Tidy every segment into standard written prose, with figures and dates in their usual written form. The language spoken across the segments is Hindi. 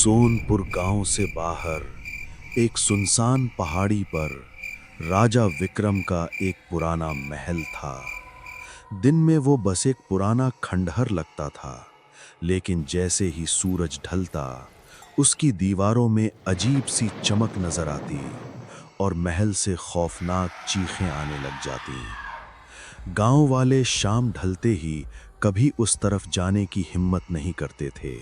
सोनपुर गांव से बाहर एक सुनसान पहाड़ी पर राजा विक्रम का एक पुराना महल था। दिन में वो बस एक पुराना खंडहर लगता था, लेकिन जैसे ही सूरज ढलता उसकी दीवारों में अजीब सी चमक नजर आती और महल से खौफनाक चीखें आने लग जाती। गांव वाले शाम ढलते ही कभी उस तरफ जाने की हिम्मत नहीं करते थे।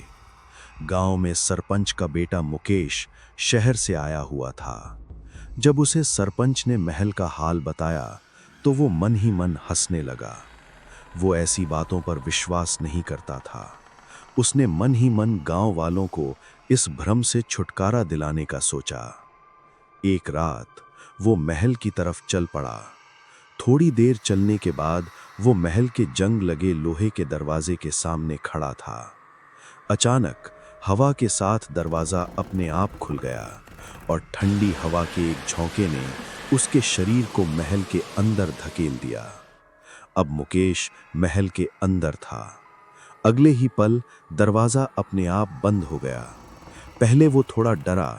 गांव में सरपंच का बेटा मुकेश शहर से आया हुआ था। जब उसे सरपंच ने महल का हाल बताया तो वो मन ही मन हंसने लगा। वो ऐसी बातों पर विश्वास नहीं करता था। उसने मन ही मन गांव वालों को इस भ्रम से छुटकारा दिलाने का सोचा। एक रात वो महल की तरफ चल पड़ा। थोड़ी देर चलने के बाद वो महल के जंग लगे लोहे के दरवाजे के सामने खड़ा था। अचानक हवा के साथ दरवाजा अपने आप खुल गया और ठंडी हवा के एक झोंके ने उसके शरीर को महल के अंदर धकेल दिया। अब मुकेश महल के अंदर था। अगले ही पल दरवाजा अपने आप बंद हो गया। पहले वो थोड़ा डरा,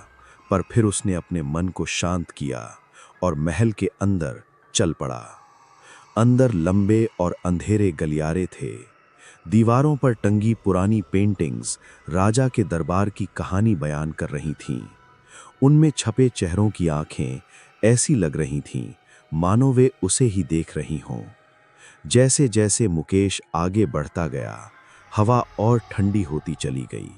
पर फिर उसने अपने मन को शांत किया और महल के अंदर चल पड़ा। अंदर लंबे और अंधेरे गलियारे थे। दीवारों पर टंगी पुरानी पेंटिंग्स राजा के दरबार की कहानी बयान कर रही थीं। उनमें छपे चेहरों की आंखें ऐसी लग रही थीं मानो वे उसे ही देख रही हों। जैसे जैसे मुकेश आगे बढ़ता गया, हवा और ठंडी होती चली गई।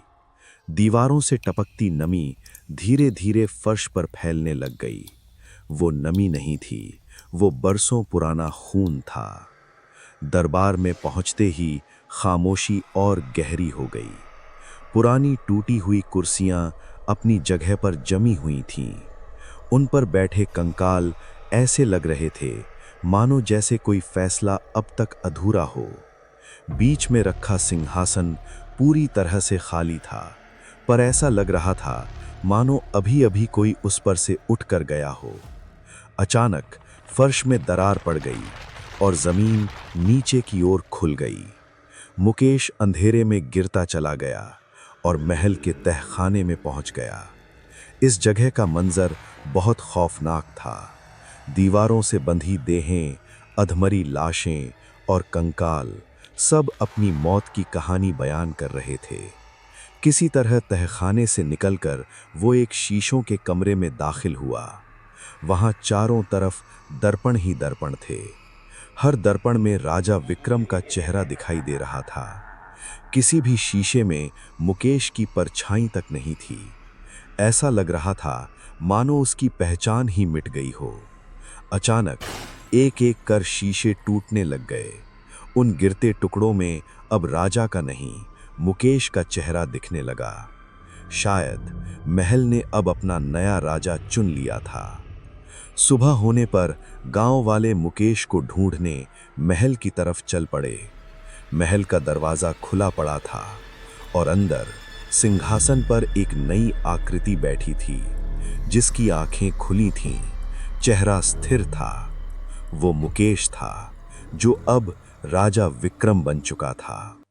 दीवारों से टपकती नमी धीरे धीरे फर्श पर फैलने लग गई। वो नमी नहीं थी, वो बरसों पुराना खून था। दरबार में पहुंचते ही खामोशी और गहरी हो गई। पुरानी टूटी हुई कुर्सियां अपनी जगह पर जमी हुई थीं। उन पर बैठे कंकाल ऐसे लग रहे थे मानो जैसे कोई फैसला अब तक अधूरा हो। बीच में रखा सिंहासन पूरी तरह से खाली था, पर ऐसा लग रहा था मानो अभी अभी कोई उस पर से उठकर गया हो। अचानक फर्श में दरार पड़ गई और जमीन नीचे की ओर खुल गई। मुकेश अंधेरे में गिरता चला गया और महल के तहखाने में पहुंच गया। इस जगह का मंजर बहुत खौफनाक था। दीवारों से बंधी देहें, अधमरी लाशें और कंकाल सब अपनी मौत की कहानी बयान कर रहे थे। किसी तरह तहखाने से निकलकर वो एक शीशों के कमरे में दाखिल हुआ। वहां चारों तरफ दर्पण ही दर्पण थे। हर दर्पण में राजा विक्रम का चेहरा दिखाई दे रहा था। किसी भी शीशे में मुकेश की परछाई तक नहीं थी। ऐसा लग रहा था मानो उसकी पहचान ही मिट गई हो। अचानक एक एक कर शीशे टूटने लग गए। उन गिरते टुकड़ों में अब राजा का नहीं, मुकेश का चेहरा दिखने लगा। शायद महल ने अब अपना नया राजा चुन लिया था। सुबह होने पर गांव वाले मुकेश को ढूंढने महल की तरफ चल पड़े। महल का दरवाजा खुला पड़ा था और अंदर सिंहासन पर एक नई आकृति बैठी थी, जिसकी आंखें खुली थीं, चेहरा स्थिर था। वो मुकेश था जो अब राजा विक्रम बन चुका था।